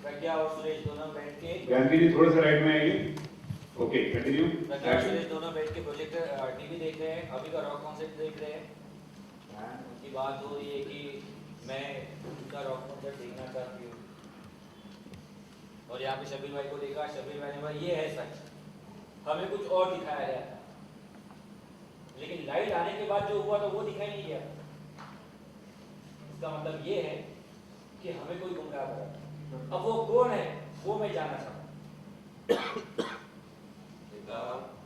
प्रज्ञा और सुरेश दोनों बैठ के, जानवी जी थोड़ा सा राइट में आइए। Okay continue. प्रज्ञा और सुरेश दोनों बैठ के प्रोजेक्ट टीवी देख रहे हैं, अभी का रॉक कॉन्सर्ट देख रहे हैं। उनकी बात हो रही है कि मैं उनका रॉक कॉन्सर्ट देखना चाहती हूँ। और यहाँ पे शबीर भाई को देखा, शबीर भाई ने बोला ये है सच, हमें कुछ और दिखाया गया था, लेकिन लाइट आने के बाद जो हुआ था वो दिखाई नहीं दिया। इसका मतलब ये है कि हमें कोई गुमराह कर रहा है। अब वो कौन है वो मैं जानना चाहता हूँ।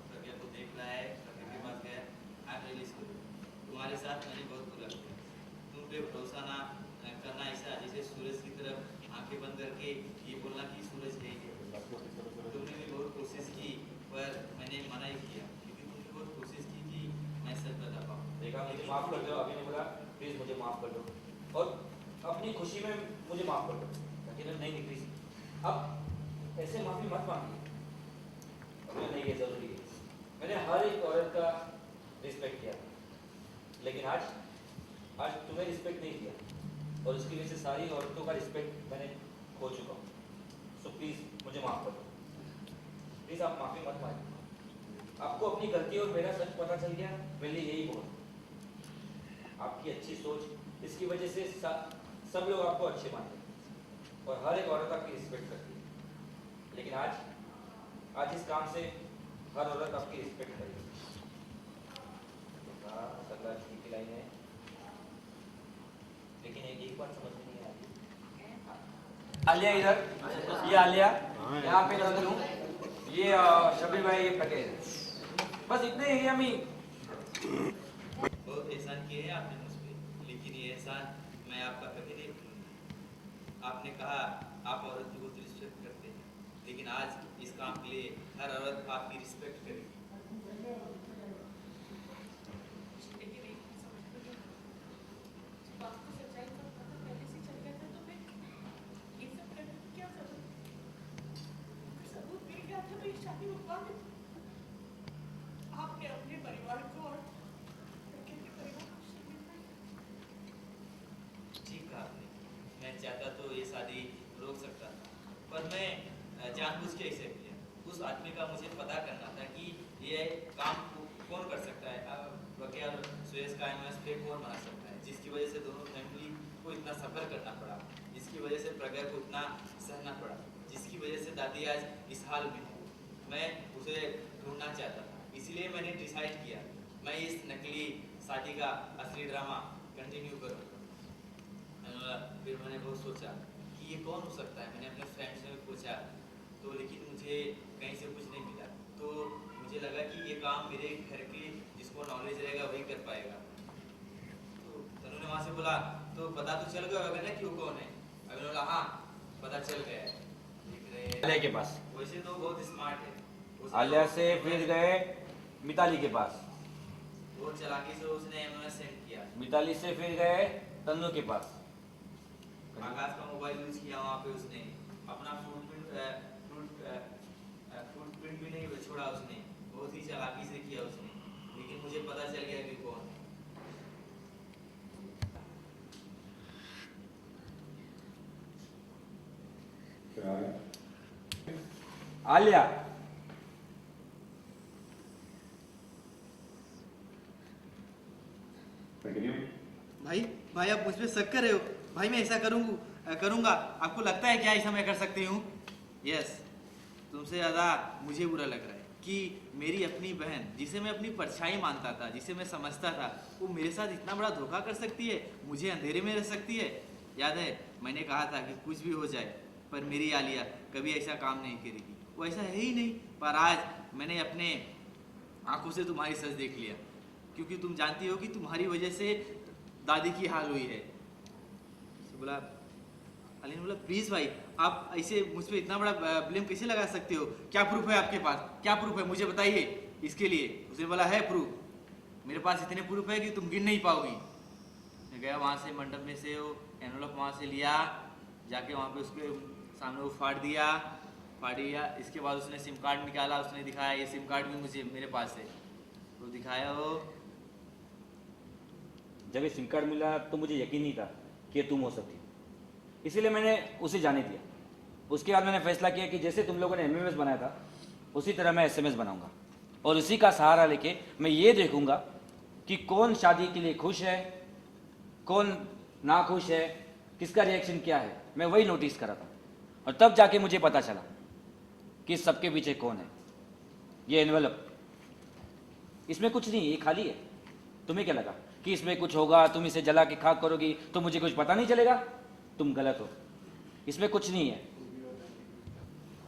प्रज्ञा को देखना है, प्रज्ञा के पास गया, आप रिलीज करो, तुम्हारे साथ मैंने बहुत बुरा किया, तुम पे भरोसा ना करना, ऐसा जैसे सूरज की तरफ आंखें बंद करके ये बोलना कि सूरज है ही। तुमने भी बहुत कोशिश की पर मैंने मना ही किया, क्योंकि तुमने बहुत कोशिश की कि मैं सच बता पाऊँ। देखा, मुझे माफ कर दो। अभी ने बोला प्लीज मुझे माफ कर दो और अपनी खुशी में मुझे माफ कर दो, यकीनन नहीं निकली। अब ऐसे माफी मत मांगिए, अभी नहीं, ये जरूरी है। मैंने हर एक औरत का रिस्पेक्ट किया, लेकिन आज तुम्हें रिस्पेक्ट नहीं किया और उसकी वजह से सारी औरतों का रिस्पेक्ट मैंने खो चुका हूँ। सो प्लीज मुझे माफ कर दो, प्लीज आप माफी मत मांगिए। आपको अपनी गलती और मेरा सच पता चल गया, मेरे लिए यही बहुत। आपकी अच्छी सोच, इसकी वजह से सब लोग आपको अच्छे मानते हैं और हर एक औरत आपकी रिस्पेक्ट करती है, लेकिन आज इस काम से हर औरत आपकी रिस्पेक्ट करेगी। ठीक लाइन है, लेकिन एक बात समझ में नहीं आती। आलिया इधर, ये आलिया यहाँ पे नजर हूँ, ये शबीर भाई, ये पटेल, बस इतने ही हम ही। बहुत एहसान किए हैं आपने मुझ पे, लेकिन ये एहसान मैं आपका कभी नहीं भूलूंगा। आपने कहा आप औरत की बहुत रिस्पेक्ट करते हैं, लेकिन आज इस काम के लिए हर औरत आपकी रिस्पेक्ट करेगी। आपने अपने परिवार को और परिवार को ठीक कहा आपने, मैं चाहता तो ये शादी रोक सकता था, पर मैं जानबूझ के ऐसे किया। उस आदमी का मुझे पता करना था कि ये काम कौन कर सकता है, प्रज्ञा और सुरेश का इन्वेस्ट पे कौन बना सकता है, जिसकी वजह से दोनों फैमिली को इतना सफर करना पड़ा, जिसकी वजह से प्रज्ञा को इतना सहना पड़ा, जिसकी वजह से दादी आज इस हाल में है। मैं उसे ढूंढना चाहता था, इसलिए मैंने डिसाइड किया मैं इस नकली शादी का असली ड्रामा कंटिन्यू करूँगा। फिर मैंने बहुत सोचा कि ये कौन हो सकता है। मैंने अपने फ्रेंड से पूछा तो, लेकिन मुझे कहीं से कुछ नहीं मिला। तो मुझे लगा कि ये काम मेरे घर के जिसको नॉलेज रहेगा वही कर पाएगा। तो तनु ने वहाँ से बोला तो पता तो चल गया होगा ना कि वो कौन है। अभी बोला हाँ पता चल गया है। आलिया के पास, वैसे तो बहुत स्मार्ट है। आलिया से फिर गए मिताली के पास, बहुत चालाकी से उसने एमएमएस सेंड किया। मिताली से फिर गए तन्नू के पास, आकाश का मोबाइल यूज किया, वहाँ पे उसने अपना फुटप्रिंट भी नहीं छोड़ा, उसने बहुत ही चालाकी से किया उसने, लेकिन मुझे पता चल गया कि कौन है। आलिया कंटिन्यू। भाई आप मुझ पे शक कर रहे हो? भाई मैं ऐसा करूंगा, आपको लगता है क्या ऐसा मैं कर सकती हूँ? यस, तुमसे ज़्यादा मुझे बुरा लग रहा है कि मेरी अपनी बहन, जिसे मैं अपनी परछाई मानता था, जिसे मैं समझता था, वो मेरे साथ इतना बड़ा धोखा कर सकती है, मुझे अंधेरे में रख सकती है। याद है मैंने कहा था कि कुछ भी हो जाए पर मेरी आलिया कभी ऐसा काम नहीं करेगी। वो ऐसा है ही नहीं, पर आज मैंने अपने आंखों से तुम्हारी सच देख लिया, क्योंकि तुम जानती हो कि तुम्हारी वजह से दादी की हाल हुई है। तो बोला अली ने बोला प्लीज़ भाई आप ऐसे मुझ पर इतना बड़ा ब्लेम कैसे लगा सकते हो? क्या प्रूफ है आपके पास? क्या प्रूफ है मुझे बताइए इसके लिए। उसने बोला है प्रूफ, मेरे पास इतने प्रूफ है कि तुम गिन नहीं पाओगी। मैं गया वहाँ से मंडप में से वो एनवलप वहाँ से लिया, जाके वहाँ पे उसके सामने वो फाड़ दिया। इसके बाद उसने सिम कार्ड निकाला, उसने दिखाया ये सिम कार्ड भी मुझे मेरे पास है। प्रूफ दिखाया हो। जब ये सिम कार्ड मिला तो मुझे यकीन नहीं था कि ये तुम हो सकती हो, इसीलिए मैंने उसे जाने दिया। उसके बाद मैंने फैसला किया कि जैसे तुम लोगों ने एमएमएस बनाया था उसी तरह मैं एसएमएस बनाऊंगा, और उसी का सहारा लेके मैं ये देखूंगा कि कौन शादी के लिए खुश है, कौन ना खुश है, किसका रिएक्शन क्या है। मैं वही नोटिस करा था, और तब जाके मुझे पता चला कि सबके पीछे कौन है। ये एनवेलप, इसमें कुछ नहीं, ये खाली है। तुम्हें क्या लगा कि इसमें कुछ होगा, तुम इसे जला के खाक करोगी तो मुझे कुछ पता नहीं चलेगा? तुम गलत हो, इसमें कुछ नहीं है।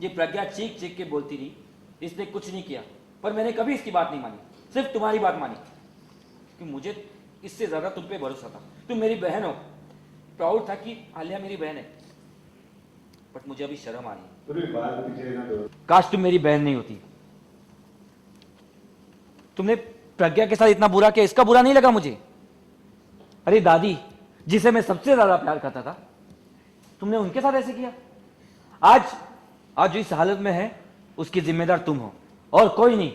ये प्रज्ञा चीख चीख के बोलती रही, इसने कुछ नहीं किया, पर मैंने कभी इसकी बात नहीं मानी, सिर्फ तुम्हारी बात मानी, कि मुझे इससे ज्यादा तुम पे भरोसा था। तुम मेरी बहन हो, प्राउड था कि आलिया मेरी बहन है, बट मुझे अभी शर्म आ रही है। पूरी बात पीछे ना दो। काश तुम मेरी बहन नहीं होती। तुमने प्रज्ञा के साथ इतना बुरा किया, इसका बुरा नहीं लगा मुझे। अरे दादी, जिसे मैं सबसे ज्यादा प्यार करता था, तुमने उनके साथ ऐसे किया। आज जो इस हालत में है उसकी जिम्मेदार तुम हो, और कोई नहीं।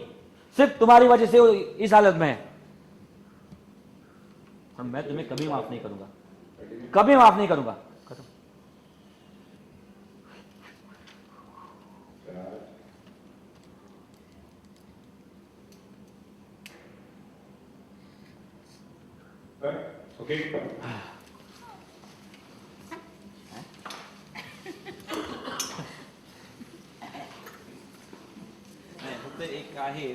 सिर्फ तुम्हारी वजह से वो इस हालत में है, और मैं तुम्हें कभी माफ नहीं करूंगा, कभी माफ नहीं करूंगा। खत्म। ओके, फक्त एक आहे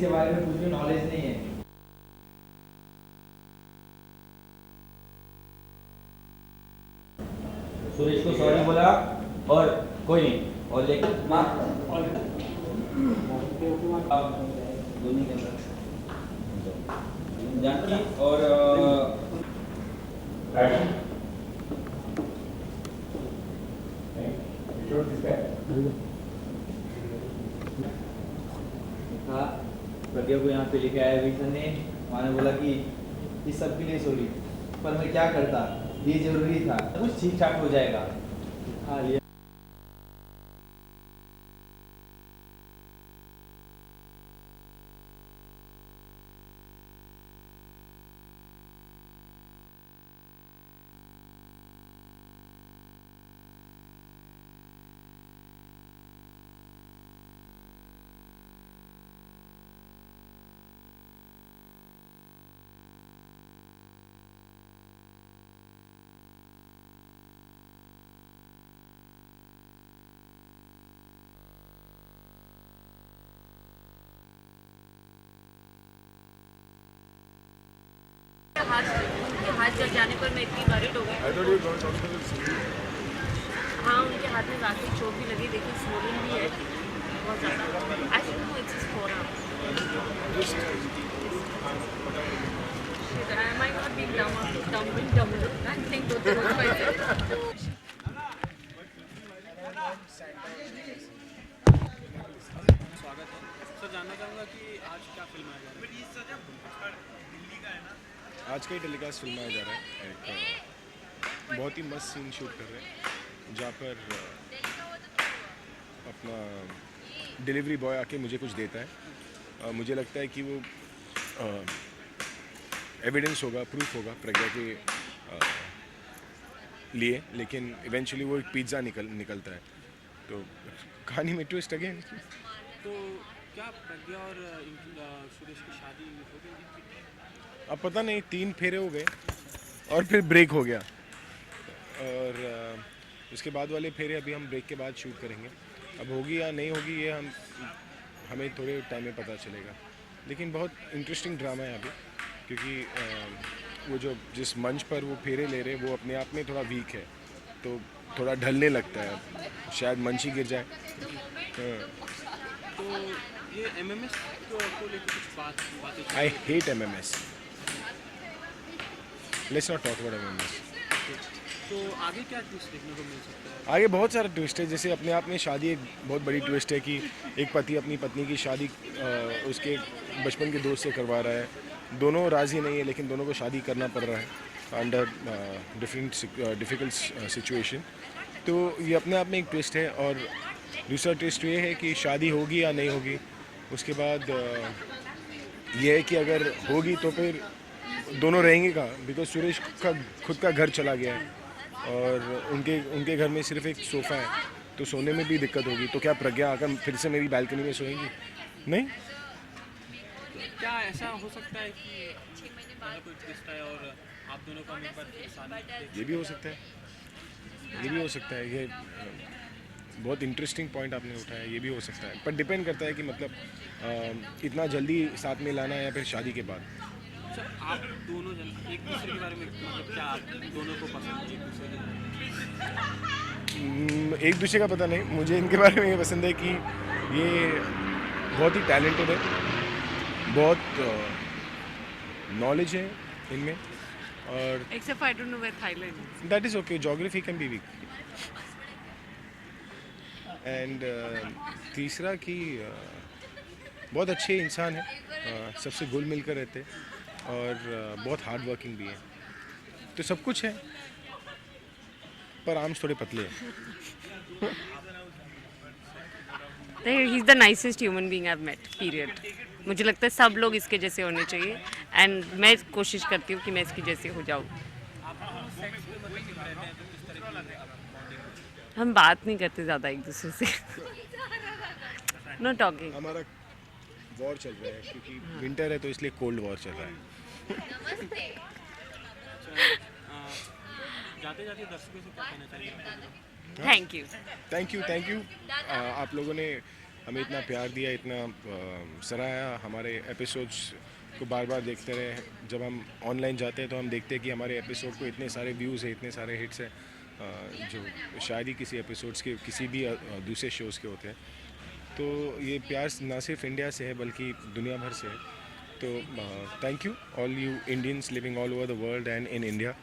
इसके बारे में कुछ भी नॉलेज नहीं है। सुरेश को सॉरी बोला और कोई नहीं, और लेकिन माँ दोनों के अंदर जानकी और Action. Shoot this guy. हाँ, प्रज्ञा को यहाँ पे लेके आया विक्सन ने। माँ ने बोला कि इस सब के लिए सॉरी, पर मैं क्या करता, ये जरूरी था, कुछ ठीक ठाक हो जाएगा। हाँ ये उनके हाथ जल जाने पर मैं इतनी वरिड हो गई। हाँ, उनके हाथ में काफ़ी चोट भी लगी, देखिए स्वोलन भी है बहुत ज़्यादा। I don't know it's his forearm. Am I not being dumb? I think तो स्वागत है सर। जानना चाहूँगा कि आज क्या फिल्म आया जा रहा है? आज का ही टेलीकास्ट फिल्माया जा रहा है। एक बहुत ही मस्त सीन शूट कर रहे हैं जहाँ पर अपना डिलीवरी बॉय आके मुझे कुछ देता है। मुझे लगता है कि वो एविडेंस होगा, प्रूफ होगा प्रज्ञा के लिए, लेकिन इवेंचुअली वो एक पिज़्ज़ा निकलता है। तो कहानी में ट्विस्ट अगेन। तो क्या प्रज्ञा और सुरेश की शादी हो गई? अब पता नहीं, 3 फेरे हो गए और फिर ब्रेक हो गया, और उसके बाद वाले फेरे अभी हम ब्रेक के बाद शूट करेंगे। अब होगी या नहीं होगी ये हमें थोड़े टाइम में पता चलेगा। लेकिन बहुत इंटरेस्टिंग ड्रामा है अभी, क्योंकि वो जो जिस मंच पर वो फेरे ले रहे वो अपने आप में थोड़ा वीक है, तो थोड़ा ढलने लगता है, शायद मंच ही गिर जाए। तो ये एमएमएस को लेकर कुछ बातें I hate MMS. Let's not talk about MMS. तो आगे क्या ट्विस्ट देखने को मिल सकता है? आगे बहुत सारा ट्विस्ट है। जैसे अपने आप में शादी एक बहुत बड़ी ट्विस्ट है कि एक पति अपनी पत्नी की शादी उसके बचपन के दोस्त से करवा रहा है। दोनों राज़ी नहीं है, लेकिन दोनों को शादी करना पड़ रहा है अंडर डिफ़िकल्ट सिचुएशन। तो ये अपने आप में एक ट्विस्ट है। और दूसरा ट्विस्ट ये है कि शादी होगी या नहीं होगी। उसके बाद ये है कि अगर होगी तो फिर दोनों रहेंगे कहाँ, बिकॉज सुरेश का खुद का घर चला गया है और उनके घर में सिर्फ एक सोफ़ा है, तो सोने में भी दिक्कत होगी। तो क्या प्रज्ञा आकर फिर से मेरी बालकनी में सोएंगी? नहीं। क्या ऐसा हो सकता है कि कोई ट्विस्ट है और आप दोनों का एक बार शादी? ये भी हो सकता है, ये भी हो सकता है। ये बहुत इंटरेस्टिंग पॉइंट आपने उठाया। ये भी हो सकता है, पर डिपेंड करता है कि मतलब इतना जल्दी साथ में लाना है या फिर शादी के बाद। सर, आप दोनों जन एक दूसरे के बारे में मतलब क्या आप दोनों को पसंद है एक दूसरे के? एक दूसरे का पता नहीं, मुझे इनके बारे में ये पसंद है कि ये बहुत ही टैलेंटेड है, बहुत नॉलेज है इनमें। और Except I don't know where Thailand is. That is okay, geography can be weak. And तीसरा कि बहुत अच्छे इंसान है, सबसे घुल मिल कर रहते हैं और बहुत हार्ड वर्किंग भी है। तो सब कुछ है, पर आर्म्स थोड़े पतले हैं। He's the nicest human being I've met. Period. मुझे लगता है सब लोग इसके जैसे होने चाहिए एंड मैं कोशिश करती हूँ कि मैं इसकी जैसे हो जाऊँ। हम बात नहीं करते ज़्यादा एक दूसरे से। Know talking. हमारा वॉर चल रहा है, क्योंकि विंटर है तो इसलिए कोल्ड वॉर चल रहा है। जाते जाते दर्शकों से क्या कहना चाहिए? Thank you. Thank you. आप लोगों ने हमें इतना प्यार दिया, इतना सराहा हमारे एपिसोड्स को बार बार देखते रहे। जब हम ऑनलाइन जाते हैं तो हम देखते हैं कि हमारे एपिसोड को इतने सारे व्यूज़ हैं, इतने सारे हिट्स हैं, जो शायद ही किसी एपिसोड्स के किसी भी दूसरे शोज़ के होते हैं। तो ये प्यार ना सिर्फ इंडिया से है बल्कि दुनिया भर से है। तो thank you all you Indians living all over the world and in India.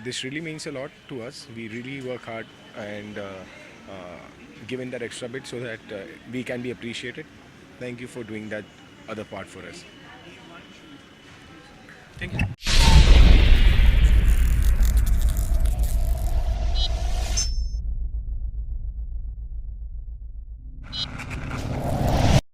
This really means a lot to us. We really work hard and given that extra bit so that we can be appreciated. Thank you for doing that other part for us. Thank you.